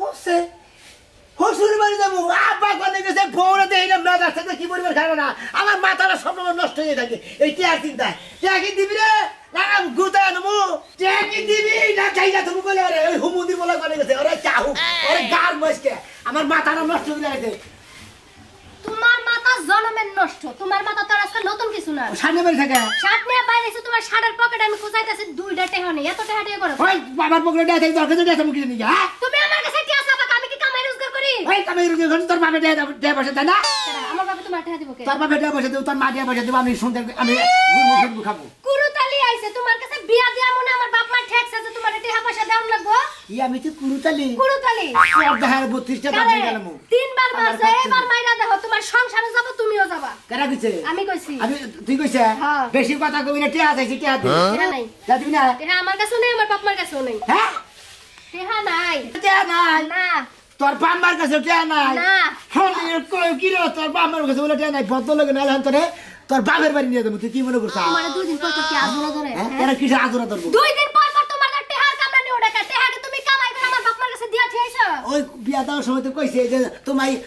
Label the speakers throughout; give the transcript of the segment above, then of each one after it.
Speaker 1: হচ্ছে হসুর বাড়ি যাবো আব্বা কোনে গেছে বউরা দেই না মেজাজ থেকে কি পরিবার খাবে না আমার মাথাটা সব নষ্ট হয়ে থাকে এই টিয়ার চিন্তা টিয়া কি দিবি রে লাগাম গুতা আনমু টিয়া কি দিবি না চাইলা তুমি বলে আরে ওই হুমুদি বলা কোনে গেছে ওরে চাহু ওরে গার মস্কে আমার মাথাটা নষ্ট হয়ে গেছে
Speaker 2: তোমার মাথা জনমের নষ্ট তোমার মাথা তো আজকে নতুন কিছু না
Speaker 1: সামনে বাড়ি থাকে
Speaker 2: শার্ট নিয়ে বাইরে এসে তোমার শার্টের পকেটে আমি খুঁজাইতেছি দুইটা টেহা নেই এত টেহা টেহা করো
Speaker 1: ওই বাবার পকেটে দেয় দরকার দেয় তুমি কি নিয়ে হ্যাঁ
Speaker 2: তুমি আমার কাছে কি আছো বাবা আমি কি কামাই রোজগার করি
Speaker 1: ওই কামাই রোজগার তোর বাবা দেয় বসে তাই না
Speaker 2: আমার বাবা তোমার টেহা দিব কে
Speaker 1: তোর বাবা দেয় বসে দেব তোর মা দেয় বসে দেব আমি শুনতে আমি মুখ খাবো
Speaker 2: কুরুতালি আইছে তোমার কাছে বিয়া দিয়া মনে আমার বাপ মা ঠেকছে যে তোমার টেহা পয়সা দেওন লাগবো
Speaker 1: ই আমি তো কুরুতালি
Speaker 2: তোর
Speaker 1: দেহার 32টা দাম হয়ে গেল মু
Speaker 2: তিনবার মাসে এবার মাইরা দেখো তোমার সংসারে যাব তুমিও যাবা
Speaker 1: কারা কইছে
Speaker 2: আমি কইছি
Speaker 1: আমি তুই কইছে বেশি কথা কই না টিয়া চাইছি টিয়া দে
Speaker 2: টেহা নাই
Speaker 1: যাবি না
Speaker 2: টেহা আমার কাছে নেই আমার বাপ মার কাছেও নেই
Speaker 1: হ্যাঁ
Speaker 2: টেহা নাই
Speaker 1: টিয়া নাই
Speaker 2: না
Speaker 1: তোর বাবার কাছে টিয়া নাই
Speaker 2: না
Speaker 1: হলি কই কি রে তোর বাবার কাছে বলে টিয়া নাই বদ্ধ লাগে না জান তোরে তোর বাবার বাড়ি নিয়ে যাবো তুই কি মনে করছ
Speaker 2: মানে দুই দিন পর তো কি আজুরা ধরে
Speaker 1: এরা কি আজুরা ধরবো
Speaker 2: দুই দিন পর পর তোমার টেহার কামড়া নিয়ে ওটা টেহাকে তুমি কামাই করে আমার বাপ মার কাছে দিয়া ঠিয়াইছো
Speaker 1: ওই বিয়া দেওয়ার সময় তো কইছে যে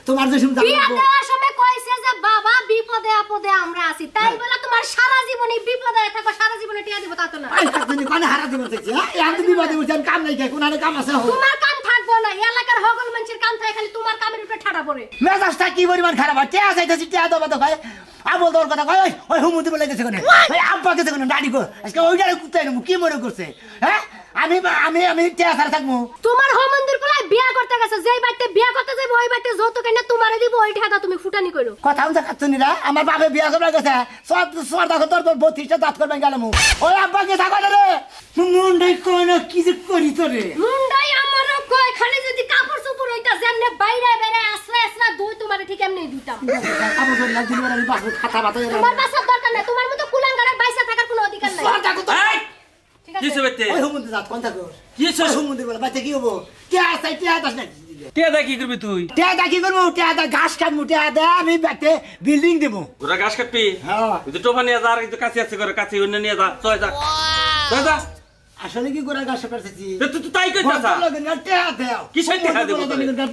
Speaker 1: তোমার যে শুনতাম
Speaker 2: বিয়া দেওয়ার সময় কইছে যে বাবা বিপদে আপদে আমরা আছি তাই বলে তোমার সারা জীবনে বিপদে থাকো সারা জীবনে টিয়া দিব তা তো না
Speaker 1: ওই তুমি কোনে হারা দিব চাইছি হ্যাঁ এই আমি বিবাদে বলছেন কাম নাই কে কোনারে কাম আছে
Speaker 2: তোমার কাম থাকবো না এলাকার হগল মানুষের কাম থাকে খালি তোমার কামের উপরে ঠাড়া পড়ে
Speaker 1: মেজাজটা কি পরিমাণ খারাপ হয় টিয়া চাইতেছি টিয়া দেবো তো ভাই আমল তোর কথা কয় ওই হুমুদি বলে গেছে কোনে ওই আব্বা গেছে কোনে ডাড়ি কো আজকে ওইটারে কুত্তাই নেবো কি মনে করছে হ্যাঁ আমি আমি আমি টিয়া ছাড়া থাকবো
Speaker 2: তোমার হোম মন্দির কোলায় বিয়া করতে গেছে যেই বাড়িতে বিয়া করতে যাইবো ওই বাড়িতে যৌতুক এনে তোমারে দিব ওই টাকা তুমি ফুটানি কইরো
Speaker 1: কথা বুঝা কাচ্চনিরা আমার বাপে বিয়া করবে গেছে সর দেখো তোর 32টা দাঁত করবে গেলাম ওই আব্বা কে থাকো রে মুন্ডাই কই না কি যে করি তোরে
Speaker 2: মুন্ডাই আমারও কই খালি যদি কাপড় চোপড় হইতা যেমনে বাইরে বাইরে আসলা আসলা দুই তোমারে ঠিক এমনি দিতাম
Speaker 1: কাপড় চোপড় না দিলে আমি বাসু খাতা বাতা
Speaker 2: তোমার বাসার দরকার নাই তোমার মতো কুলাঙ্গারের বাইসা থাকার কোনো অধিকার নাই
Speaker 1: সর দেখো তো
Speaker 2: ঠিক আছে
Speaker 3: কি সবেতে
Speaker 1: ওই হুমুদি দাঁত কোন থাকো
Speaker 3: কি সব
Speaker 1: হুমুদি বলে বাচ্চা কি হবো টিয়া চাই টিয়া দাস না
Speaker 3: টিয়া দা কি করবি তুই
Speaker 1: টিয়া দা কি করবো টিয়া দা ঘাস কাটবো টিয়া দা আমি ব্যাগতে বিল্ডিং দেবো
Speaker 3: গোটা ঘাস কাটবি
Speaker 1: হ্যাঁ
Speaker 3: তুই টোফা নিয়ে যা আর কিন্তু কাছে আছে করে কাছে অন্য নিয়ে যা চল যা চল যা
Speaker 1: আসলে কি করে ঘাস কাটতেছি
Speaker 3: তুই তাই কইতাছ
Speaker 1: টিয়া দাও
Speaker 3: কি সেই টিয়া দেবো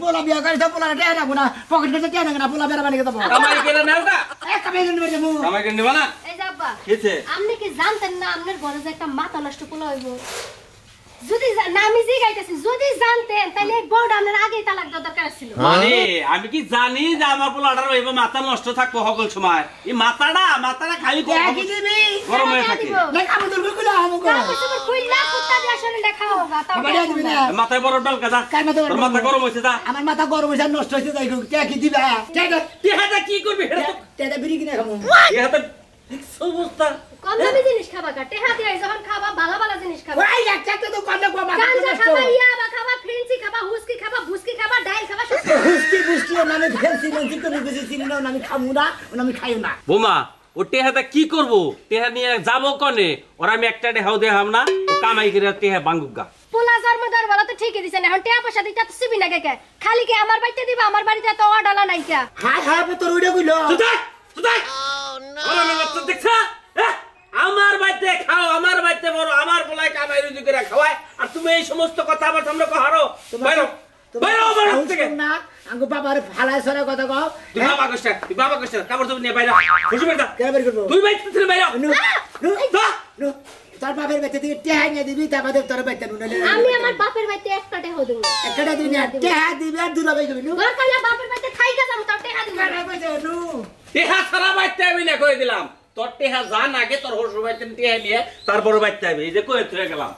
Speaker 1: পোলা বিয়া করে পোলা টিয়া রাখবো না পকেট কেটে টিয়া রাখবো না পোলা বেড়া বানিয়ে দেবো
Speaker 3: কামাই করে নাও না
Speaker 1: কামাই করে দেবো
Speaker 3: কামাই করে নিবা না
Speaker 2: এই যে আব্বা
Speaker 3: কিছে
Speaker 2: আপনি কি জানতেন না আপনার ঘরে যে একটা মাথা নষ্ট পোলা হইব যদি না আমি জিগাইতেছি যদি জানতেন তাহলে এই বড় আপনার আগেই তালাক দেওয়া দরকার ছিল
Speaker 3: মানে আমি কি জানি যে আমার পোলাটার ওইভাবে মাথা নষ্ট থাকবো সকল সময় এই মাথাটা খালি
Speaker 1: কি দিবি
Speaker 3: গরম হয়ে থাকে
Speaker 1: না কামে তোর গুলো আমাকে
Speaker 2: তারপর কইলা কুত্তা দিয়ে আসলে লেখা হোগা তাও
Speaker 1: বাড়ি দিবি না
Speaker 3: মাথায় বড় ডাল কাজা তোর মাথা গরম হইছে যা
Speaker 1: আমার মাথা গরম হইছে নষ্ট হইছে তাই টিয়া কি দিবা
Speaker 3: টিয়াটা কি করবি এটা তো
Speaker 1: টিয়া বিড়ি কিনে খাবো
Speaker 3: টিয়াটা অবস্থা
Speaker 2: কম দামি জিনিস খাবা কা টেহা দিয়ে যখন খাবা ভালো ভালো জিনিস খাবা
Speaker 1: ওই একটা তো কন্যা কো মাথা
Speaker 2: গাঞ্জা
Speaker 1: নষ্ট
Speaker 2: খাবা ইয়াবা খাবা ফ্রেন্সি খাবা হুস্কি খাবা ভুস্কি খাবা ডাইল খাবা সব
Speaker 1: হুস্কি নামে ফেন্সি লঞ্চি করে গেছে চিনি না আমি খামু না আমি খাইও না
Speaker 3: বোমা ও টেহাটা কি করব টেহা নিয়ে যাবো কনে ওরা আমি একটা টেহাও দেখাম না ও কামাই করে টেহা বাঙ্গুগা
Speaker 2: পোলা জন্ম দেওয়ার বেলা তো ঠিকই দিছেন এখন টেহা পয়সা দিতে তো সিবি না কে খালি কি আমার বাড়িতে দিবা আমার বাড়িতে তো অডালা নাই কা
Speaker 1: হাই হাই তোর ওইটা কইলো
Speaker 3: তুই ওরা আমি বাচ্চা দেখছ আমার বাড়িতে খাও আমার বাড়িতে বড় আমার বলাই কামাই রুজি করে খাওয়ায় আর তুমি এই সমস্ত কথা আমার সামনে কহারো বাইরো বাইরো বাইরো থেকে
Speaker 1: না আঙ্গো বাবার ফালায় সরে কথা কও
Speaker 3: তুই বাবা কষ্ট কাপড় তুমি নিয়ে বাইরো খুশি বেটা
Speaker 1: কে বের করব
Speaker 3: তুই বাইতে থেকে বাইরো
Speaker 1: নো তোর বাপের বাড়িতে থেকে টেহা নিয়ে দিবি তারপরে তোর বাড়িতে নুনে
Speaker 2: আমি আমার বাপের বাড়িতে একটা টেহা দেব
Speaker 1: একটা দিবি না টেহা দিবি আর দুলা বাই দিবি নো
Speaker 2: দরকার না বাপের বাড়িতে খাইতে যাম তাও টেহা দিব
Speaker 1: কাটা কইছে নো
Speaker 3: টেহা সারা বাইতে আমি না কই দিলাম তোর টেহা জান আগে তোর হসুর বাইতে টেহা নিয়ে তারপর বাইতে আইবে এই যে কই তুই গেলাম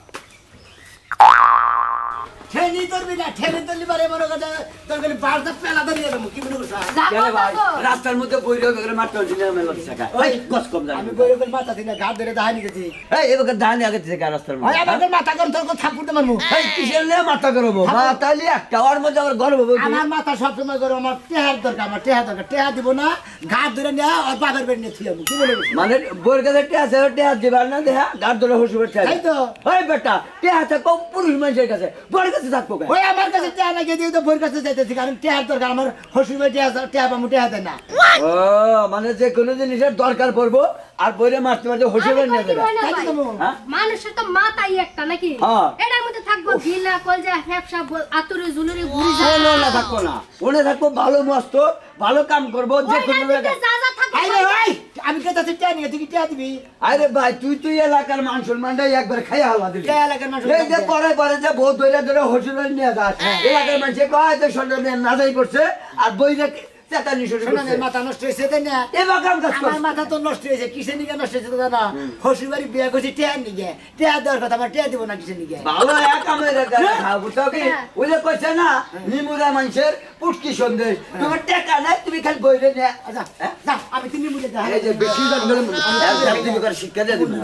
Speaker 1: ঠেনি তোর বিনা ঠেনি তোর লিবারে মনে কথা তোর গলি বারটা পেলা ধরিয়ে দেবো কি মনে করছ
Speaker 4: গেলে ভাই রাস্তার মধ্যে বইরে করে মারতে হইছিল মেলা টাকা ওই গস কম জানি
Speaker 1: আমি বইরে বল মাথা থেকে ঘাট ধরে দাহানি গেছি
Speaker 4: এই এবারে ধান আগে থেকে রাস্তার
Speaker 1: ওই
Speaker 4: মধ্যে
Speaker 1: আমাকে মাথা কর তোর থাপুতে মারমু
Speaker 4: এই কিসের লে মাথা করব মাথালি একটা ওর মধ্যে আমার গর্ব বই
Speaker 1: আমার মাথা সব সময় করে আমার টেহার দরকার আমার টেহা দরকার টেহা দিব না ঘাট ধরে নিয়ে আর বাবার বের নিয়ে থিয়াবো কি বলে
Speaker 4: মানে বইর কাছে টেহাছে টেহা দিবার না দেহা গার ধরে হসুবের ঠেলে
Speaker 1: তাই তো
Speaker 4: ওই বেটা টেহাছে কম পুরুষ মানুষের কাছে বইর কাছে থাকবো কেন?
Speaker 1: ওই আমার কাছে টিয়া না গিয়ে তো বইয়ের কাছে যাইতেছি কারণ টিয়ার দরকার আমার শ্বশুর বাড়ি টিয়া পাবো টিয়া দেয় না
Speaker 4: ও মানে যে কোনো জিনিসের দরকার পড়বো আর বইরে মারতে মারতে হসুরে নিয়ে যাবে।
Speaker 1: তাই তো বলবো।
Speaker 4: হ্যাঁ?
Speaker 2: মানুষের তো মাথাই একটা নাকি
Speaker 4: হ্যাঁ।
Speaker 2: এটার মধ্যে থাকবো গিলা কলজা ফ্যাপসা আতুরে জুলুরে ঘুরি
Speaker 4: না থাকবো না, ওনে থাকবো ভালো মস্ত ভালো কাম করবো যে কোনো জায়গায়।
Speaker 2: যা যা থাকে
Speaker 1: আরে ভাই আমি কে তাতে টিয়া নিয়ে তুই কি টিয়া দিবি
Speaker 4: আরে ভাই তুই এলাকার মান সম্মানটাই একবার খাইয়া হালা দিবি।
Speaker 1: টিয়া এলাকার মানুষ
Speaker 4: এই যে পরে পরে যে বহুত ধরে হসুরে নিয়ে যাস এলাকার মানুষে কয় যে সন্ধ্যা নাজাই করছে আর বইরে চেতানি শুরু
Speaker 1: শোনা
Speaker 4: করছে।
Speaker 1: মাথা নষ্ট হয়েছে তাই না
Speaker 4: এবার কাম কাজ
Speaker 1: আমার
Speaker 4: করছে।
Speaker 1: মাথা তো নষ্ট হয়েছে কিসের নিকে নষ্ট হয়েছে তো না শ্বশুর বাড়ি বিয়ে করছি টিয়া নিকে টিয়া দেওয়ার কথা আমার টিয়া দিব না কিসের নিকে
Speaker 4: ভালো এক আমের খাবো তো কি ওই যে কইছে না নিমুরা মানুষের পুষ্টি সন্দেশ তোমার টাকা নাই তুমি খালি বইরে নিয়ে
Speaker 1: আচ্ছা যা আমি তিন মুড়ে যা
Speaker 4: এই যে বেশি দাম তুমি করে শিক্ষা দিয়ে দিবি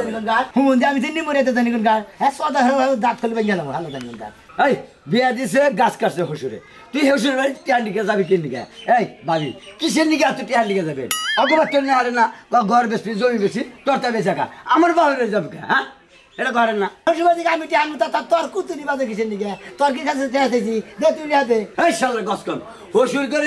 Speaker 1: হুম আমি তিন মুড়ে তো জানি কোন গান হ্যাঁ সদা দাঁত খুলবে গেলাম ভালো জানি কোন গান
Speaker 4: এই বিয়া দিছে গাছ কাটছে হসুরে তুই হসুর বাড়ি টিয়ার দিকে যাবি কেন দিকে এই ভাবি কিসের দিকে তুই টিয়ার দিকে যাবেন অগবার তোর না আরে না ঘর বেশি জমি বেশি তোরটা বেচা খা আমার বাবার যাবে হ্যাঁ এটা ঘরের না
Speaker 1: শ্বশুর বাড়ি আমি টিয়া আনবো তা তোর কুতুরি বাজে কিসের নিকে তোর কি কাছে টিয়া দিয়েছি দে তুই হাতে
Speaker 4: এই শালা গসকম হসুর করে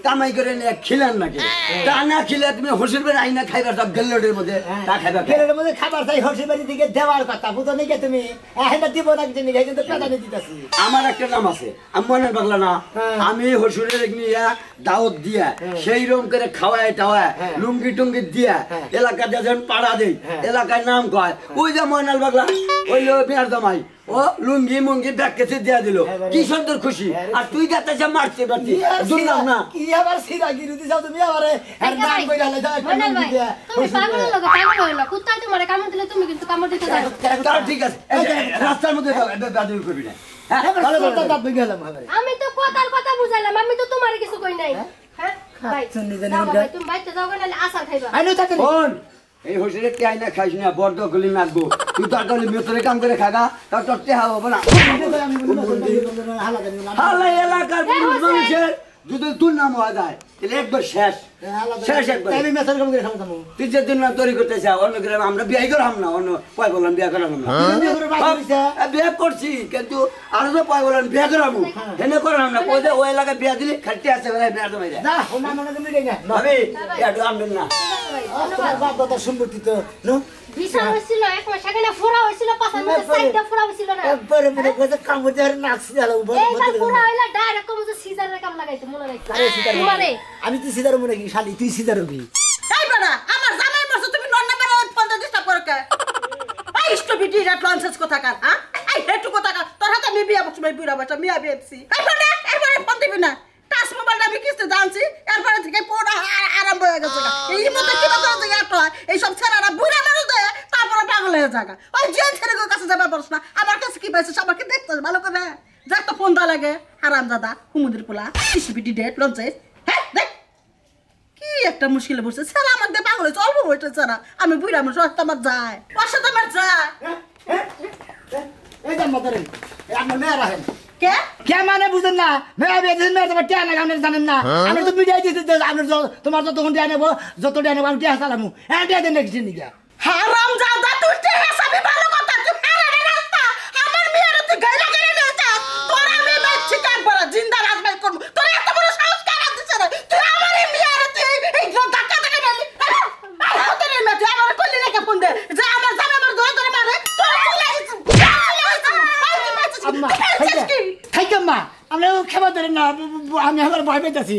Speaker 4: কামাই করে নিয়ে খিলেন নাকি তা না খিলে তুমি হসুর বাড়ি আইনা খাইবার সব গেল্লোডের মধ্যে তা খাইবা
Speaker 1: ফেরের মধ্যে খাবার চাই শ্বশুর বাড়ি দিকে দেওয়ার কথা বুঝো নাকি তুমি এটা দিব না কিসের নিকে কিন্তু পেটা নিয়ে দিতেছি
Speaker 4: আমার একটা নাম আছে আমি মনের বাংলা না আমি হসুরের নিয়ে দাওয়াত দিয়া সেই রকম করে খাওয়ায় টাওয়ায় লুঙ্গি টুঙ্গি দিয়া এলাকাতে যখন পাড়া দেই এলাকায় নাম কয় ওই যে ময়নাল বাংলা ওই বিয়ার জামাই ও লুঙ্গি মুঙ্গি ব্যাগ কেসে দিয়া দিল কি সুন্দর খুশি আর তুই গাতে মারতে পারতি দুর্নাম না
Speaker 1: কি আবার সিরা গিরুতি যাও তুমি আবার এর নাম কইরা লে দাও
Speaker 2: মনে ভাই তুমি পাগল লাগো পাগল হইলো না কুত্তা তোমারে কামড় দিলে তুমি কিন্তু কামড় দিতে যাও
Speaker 4: তার ঠিক আছে রাস্তার মধ্যে বাদুই করবি না হ্যাঁ
Speaker 1: ভালো ভালো দাঁত বই গেলাম হবে
Speaker 2: আমি তো কথার কথা বুঝাইলাম আমি তো তোমারে কিছু কই নাই হ্যাঁ ভাই যাও ভাই তুমি বাইতে যাও না আসার খাইবা
Speaker 1: আইনো তাতে
Speaker 4: ফোন এই হসিরে টিয়াই না খাইস না বড় গলি নাকবো তুই তো গলি মেতরে কাম করে খাগা তার তোর টেহা হবে না হালা এলাকার মানুষের যদি তোর নাম হওয়া যায় তাহলে একবার শেষ শেষ একবার
Speaker 1: আমি মেসাল কম করে খাবো
Speaker 4: তুই যে দিন তৈরি করতে চাও অন্য গ্রামে আমরা বিয়ে করলাম না অন্য পয় বললাম বিয়ে করলাম না বিয়ে করছি কিন্তু আরো তো পয় বললাম বিয়ে করাবো হেনে করলাম না কই ওই এলাকায় বিয়ে দিলি খাইতে আসতে পারে বিয়ে জমাই যায়
Speaker 1: না ও মামা না মিলে না
Speaker 4: ভাবি একটু আনবেন না
Speaker 1: বাপ দাদা সম্পত্তি তো নো
Speaker 2: ভিসা হইছিল এক মাস আগে না ফোড়া হইছিল পাঁচের মধ্যে সাইডটা ফোড়া হইছিল না
Speaker 1: একবারে মনে করে কামড় দেওয়ার নাকছি গেল
Speaker 2: এইবার ফোড়া হইলা ডাইরেক্ট কম যে সিজারের কাম লাগাইতে মনে রাখছো তোমারে
Speaker 1: আমি তো সিদার মনে কি শালি তুই সিদার হবি
Speaker 5: এই বাড়া আমার জামাই মারছো তুমি নন্না বেরা 15 ডিস্টার্ব করে কে এই স্টুপিড রেট লঞ্চেস কোথাকার হ্যাঁ এই হেটু কোথাকার তোর হাতে আমি বিয়া বসে বুড়া বাচ্চা মিয়া বিয়েছি এই বাড়া একবারে ফোন দিবি না টাচ মোবাইলটা আমি কিস্তে জানছি এরপরে থেকে পুরো আরম্ভ হয়ে গেছে এই মধ্যে কি কথা আছে একটা এই সব ছেলেরা বুড়া মানুষ দেয় তারপরে পাগল হয়ে যায় ওই যে ছেলেগুলোর কাছে যাবার পারছ না আমার কাছে কি পাইছে সবাইকে দেখতে ভালো করে যা তো ফোন দা লাগে আরাম দাদা হুমুদের পোলা স্টুপিড রেট লঞ্চেস হ্যাঁ দেখ কি একটা মুশকিলে পড়ছে স্যার আমার দিয়ে পাগল হয়েছে অল্প বইটা ছাড়া আমি বুড়া মানুষ ওর সাথে আমার যায় ওর সাথে আমার যায়
Speaker 1: এই যে মাদারে আমার মেয়ে রাখেন
Speaker 5: কে
Speaker 1: কে মানে বুঝেন না মেয়ে বিয়ে দিয়েছেন মেয়ে তোমার টিয়া না আপনি জানেন না আমি তো মিডিয়ায় দিতে আপনি তোমার যতক্ষণ টিয়া নেবো যত টিয়া নেবো আমি টিয়া চালামু হ্যাঁ টিয়া দেন কিছু নিকা
Speaker 5: হারাম জাদা তুই তে হাসাবি ভালো কথা তুই হারারে রাস্তা আমার মেয়ের তুই গাইলা গাইলা নিয়েছ তোর আমি বাচ্চি কাটবো জিন্দা রাজবাই করব তোর এত বড় সাহস কারা দিছে রে তুই আমার মেয়ের তুই এই ধাক্কা ধাক্কা মারলি আর তোর মেয়ে তুই আমার কইলি রেখে ফোন দে যে আমার জামা আমার ধরে ধরে মারে তোর
Speaker 1: আম্মা থাইকে মা আমরা খেবা ধরেন না আমি আবার ভয় পেতেছি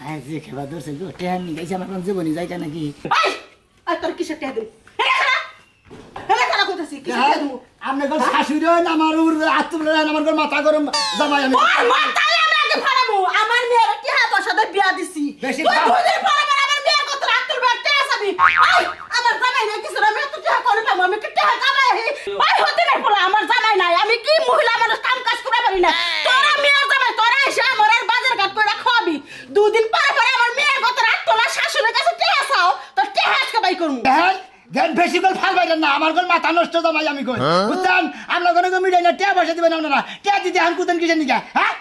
Speaker 1: হ্যাঁ যে খেবা ধরছে গো টিয়া নিয়ে গেছে আমার কোন জীবনী যাইতা নাকি
Speaker 5: এই আর তোর কিসে টিয়া দিই হেলা কারা কইতাছি কিসে টিয়া দিমু
Speaker 1: আপনার কোন শাশুড়ি আমার আত্মীয় আমার কোন মাথা গরম জামাই আমি
Speaker 5: ওই মাথায় আমি আগে ফাড়াবো আমার মেয়ের টিয়া বসাতে বিয়া দিছি
Speaker 1: বেশি
Speaker 5: তুই দুদিন পরে পরে আমার মেয়ের কত রাখতুল বাড়তে আসাবি আমার জামাই নাই কিছু আমি তো টিয়া করলাম আমি কি টিয়া কামাই ওই হতে নাই বলা আমার জামাই নাই আমি কি মহিলা মানুষ কাম কাজ করে পারি না তোরা মেয়ের জামাই তোরা এসে আমার আর বাজার ঘাট করে খাওয়াবি দুদিন পরে পরে আমার মেয়ের কত রাখতুল শাশুড়ির কাছে টিয়া চাও তো টিয়া আজকে বাই করমু
Speaker 1: দেন বেশি করে ফাল বাইরেন না আমার কোন মাথা নষ্ট জামাই আমি কই বুঝছেন আমরা কোনো মিডিয়া না টিয়া বসে দিবেন আপনারা টিয়া দিতে আন কুতেন কিসের নিকা হ্যাঁ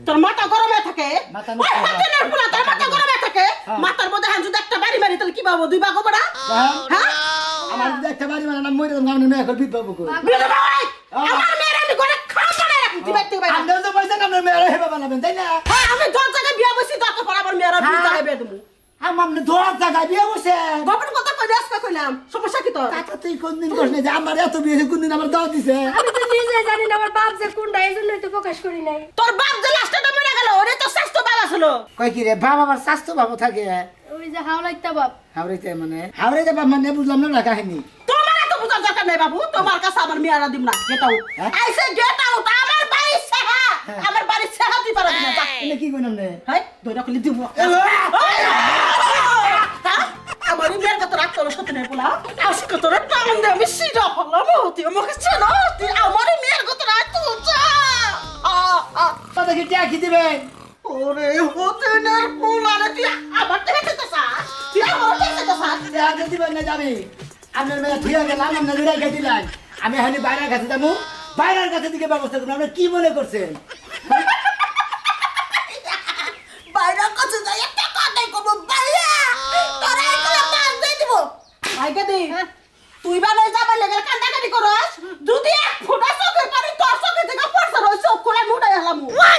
Speaker 5: তোর মাথা গরমে থাকে
Speaker 1: মাথা
Speaker 5: ওই হতে নাই বলা তোর মাথা গরমে থাকে মাথার মধ্যে হান যদি একটা বাড়ি মারি তাহলে কি পাবো দুই ভাগ বড়া হ্যাঁ
Speaker 1: আমার যদি একটা বাড়ি মানে না মরে যাবো আমি মেয়ে এখন বিদ পাবো কই
Speaker 5: বিরোধী ভাই আমার মেয়ের আমি ঘরে খাওয়া করে রাখি দিবাই তুই বাইরে
Speaker 1: আপনারা তো পয়সা আপনার মেয়েরা হেবা বানাবেন তাই না
Speaker 5: হ্যাঁ আমি 10 জায়গায় বিয়া বসি তত পর আবার মেয়েরা 20 জায়গায় বিয়া দেবো
Speaker 1: আপনি 10 টাকা দিয়ে বসে
Speaker 5: বাপের কথা কই আজকে কইলাম সমস্যা কি তোর
Speaker 1: টাকা তুই কোনদিন কস না যে আমার এত বিয়ে কোনদিন আমার দাও দিছে
Speaker 2: আমি তো নিজে জানি না আমার বাপ যে কোনটা এইজন্যই তো প্রকাশ করি নাই
Speaker 5: তোর বাপ যে লাস্টে মরে গেল ওরে তো স্বাস্থ্য বাবা ছিল
Speaker 1: কই কি রে বাবা আমার স্বাস্থ্য ভালো থাকে
Speaker 2: ওই যে হাওলাইতা বাপ
Speaker 1: হাওড়াইতে বাপ মানে বুঝলাম না কাহিনী
Speaker 5: তোমার এত বুঝার দরকার নাই বাবু তোমার কাছে আমার মেয়েরা দিম না গেট আউট আইসে গেট আউট আমার বাড়ি সেহা আমার বাড়ি সেহা দি পারবি না যা
Speaker 1: এটা কি কইলাম রে
Speaker 5: হাই দইরা কলি দিব আমার মেয়ের কত রাগ তোর সত্যি নাই বলা আজকে তোর টান দে আমি সিধা হলাম তুই আমাকে চেনো তুই আমার মেয়ের কত রাগ তুই যা
Speaker 1: কত কি টাকা কি দিবেন
Speaker 5: ওরে হতে না পোলারে তুই আবার দেখতে তো সা তুই আমার দেখতে তো সা
Speaker 1: টাকা দিবেন না যাবি আপনার মেয়ে ঠিক গেলাম আপনি লড়াই খাই দিলেন আমি হানি বাইরের কাছে যাবো বাইরের কাছে দিকে ব্যবস্থা করুন আপনি কি মনে করছেন
Speaker 5: বাইরের কাছে যাই একটা কথাই কব বাইরে তোরা একলা মার দিয়ে দিব আইকে দি তুই বালে যাবে লাগা কান্দাকাটি করস যদি এক ফুটা চোখের পানি তোর চোখে থেকে পড়ছে রই চোখ কোলে মুটাই হলাম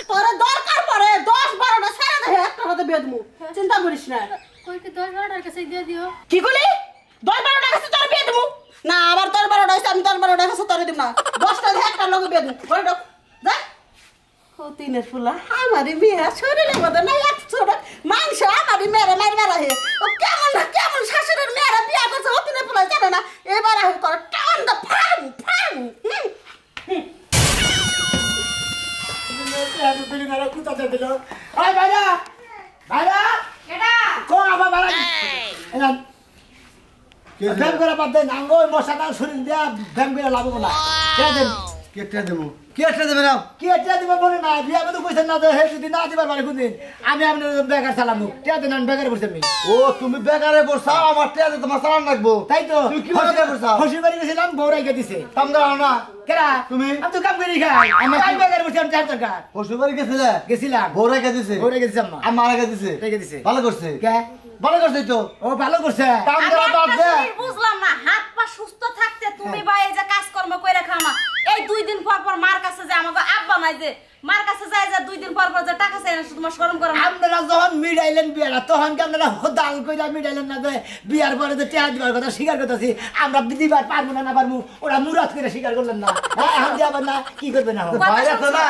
Speaker 5: তোরে দরকার পড়ে 10 12টা ছেড়ে দে একটা কথা বেদ মু চিন্তা করিস না
Speaker 2: কই কি 10 টাকার কাছে দিয়ে দিও
Speaker 5: কি কইলি 10 12টা কাছে তোর বেদ মু না আবার তোর 12টা হইছে আমি তোর 12টা কাছে তোরে দিব না 10টা দে একটা লগে বেদ মু বড় যা তিনের ফুলা আমারই মেয়ে শরীরের মধ্যে না এক ছোট মাংস আমারই মেয়েরা মারবা রাহে ও কেমন শাশুড়ের মেয়েরা বিয়া করছে ও তিনের ফুলা জানে না এবার আহ তোর টান দা ফাম ফাম
Speaker 1: ব্যায়াম করে বাদ দেন আঙ্গ মশাটা শরীর দেয়া ব্যায়াম করে লাভ না
Speaker 4: কেটে দেবো কেটে দেবে না
Speaker 1: কি এটা দিবে বলে না বিয়া তো কইছেন না হে যদি না দিবার পারে কোনদিন আমি আপনার বেকার চালামু টিয়া দেন আমি বেকার বসে আমি
Speaker 4: ও তুমি বেকারে বসাও আমার টেয়াতে তোমার সালাম রাখবো
Speaker 1: তাই তো
Speaker 4: তুমি কি বেকারে বসাও
Speaker 1: হসি বাড়ি গেছিলাম বউরাইকে দিছে
Speaker 4: কাম দাও না
Speaker 1: কেরা
Speaker 4: তুমি?
Speaker 1: আমি তো কাম করি খাই আমি বেকার বসে আমি 4 টাকা
Speaker 4: শ্বশুরবাড়ি গেছিলে
Speaker 1: গেছিলাম
Speaker 4: বউরা গেছে
Speaker 1: বউরাই গেছি আম্মা
Speaker 4: আর মারা গেছে
Speaker 1: রেখে দিছে
Speaker 4: ভালো করছে
Speaker 1: কে
Speaker 4: ভালো করছে তো
Speaker 1: ও ভালো করছে
Speaker 4: কাম করা বাদ দে
Speaker 6: বুঝলাম না হাত পা সুস্থ থাকতে তুমি বা এই যে কাজকর্ম কইরা খাও না এই 2 দিন পর পর মার কাছে যে আমাকে আব্বা নাই যে মার কাছে যায় যে 2 দিন পর পর যে টাকা চাই না তোমার শরম করে না
Speaker 1: আপনারা যখন মিডাইলেন বিয়ারা তখন কি আপনারা দাল কইরা মিডাইলেন না যে বিয়ার পরে যে টিয়া দিবার কথা স্বীকার করতেছি আমরা দিবার পারবো না পারবো ওরা মুরাদ করে স্বীকার করলেন না এখন দিয়াবার না কি করবে না
Speaker 4: বাইরে তো না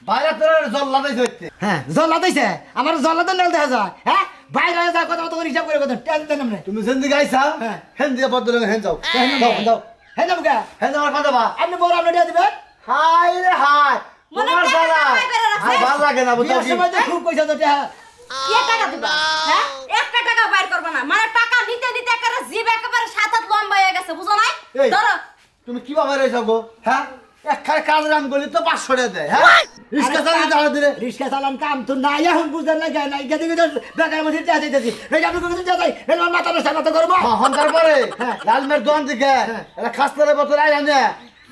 Speaker 4: বাইরে তো জল লাগাইছে হচ্ছে
Speaker 1: হ্যাঁ জল লাগাইছে আমার জল লাগাতে নাল দেখা যায় হ্যাঁ বাইরে যা কথা তখন হিসাব করে কথা টিয়া দিতেন আপনি
Speaker 4: তুমি যেন দিকে আইসা
Speaker 1: হ্যাঁ।
Speaker 4: হেন দিয়ে বদল হেন যাও যাও যাও
Speaker 1: হ্যাঁ যাবো কে
Speaker 4: হেন যাওয়ার কথা বা
Speaker 1: আপনি বড় আপনার টিয়া দিবেন
Speaker 4: হাই রে হাই
Speaker 6: মনে
Speaker 4: তোমার
Speaker 6: টাকা
Speaker 4: জ্বালা
Speaker 6: কামাই করে রাখছে।
Speaker 4: হাই ভালো লাগে না বুঝছো
Speaker 1: বিয়ার
Speaker 4: কি
Speaker 1: সময় তো খুব পয়সা তো টিয়া
Speaker 6: কি টাকা দিবা হ্যাঁ একটা টাকা বাইর করবে না মানে টাকা নিতে নিতে একেবারে জিব একেবারে 7 লম্বা হয়ে গেছে বুঝো নাই
Speaker 4: এই।
Speaker 6: ধরো
Speaker 4: তুমি কি ভাবে রইছো গো হ্যাঁ একখানে কাজ রাম গলি তো 500 টাকা দেয় হ্যাঁ রিস্কা চালিয়ে দাঁড়া দিলে
Speaker 1: রিক্সা চালান কাম তো নাই এখন বুঝলেন না কেন নাই গেছে গেছে বেকার মধ্যে টিয়া দিতেছি এই আপনি কোথায় টিয়া দেয় এই আমার মাথা নষ্ট মাথা করবো
Speaker 4: হন্তার পরে
Speaker 1: হ্যাঁ।
Speaker 4: লালমের দোকান থেকে এটা খাস্তারে বোতল আইনা নে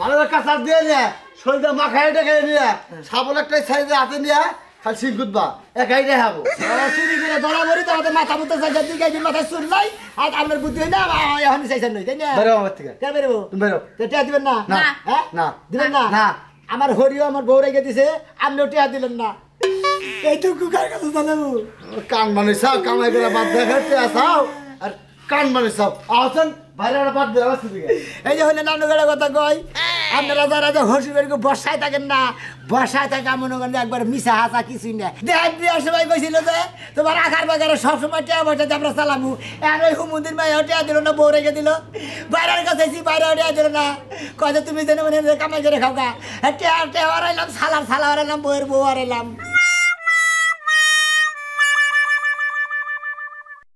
Speaker 4: ভালো করে কাঁচার দিয়ে নে শরীরে মাখায় ডেকে নিয়ে সাবল একটা সাইডে হাতে নিয়ে খালি সিংকুতবা একাই দেখাবো
Speaker 1: চুরি করে ধরা মরি তো আমাদের মাথা মতো চাইছে দিকে দিন মাথায় চুর নাই আর আপনার বুদ্ধি হয় না এখন চাইছেন নই তাই না
Speaker 4: বেরো আমার থেকে
Speaker 1: কে বেরোবো
Speaker 4: তুমি বেরো
Speaker 1: তো টিয়া দিবেন না
Speaker 4: না।
Speaker 1: হ্যাঁ
Speaker 4: না।
Speaker 1: দিবেন না
Speaker 4: না।
Speaker 1: আমার হরিও আমার বউ রেখে দিছে আপনিও টিয়া দিলেন না এইটুকু কার কাছে জানাবো
Speaker 4: কান মানে সব কামাই করে বাদ দেখাতে আসাও আর কান মানে সব আসেন বাইরে বাদ দিয়ে আসছে দিকে
Speaker 1: এই যে হলে নানুগের কথা কই আপনারা যারা যে হসি বাড়িকে বসায় থাকেন না বসায় থাকা মনে করেন একবার মিশা হাসা কিছুই না দেখ বিয়ার সময় কইছিল যে তোমার আখার বাগারে সবসময় টিয়া বসাতে আমরা চালামু এখন ওই হুমুন্দির মাইয়া টিয়া দিল না বউ রেখে দিল বাইরের কাছে বাইরে টিয়া দিল না কয়ে তুমি যেন মানে কামাই করে খাও গা টিয়া টিয়া হারাইলাম সালার সালা হারাইলাম বউয়ের বউ হারাইলাম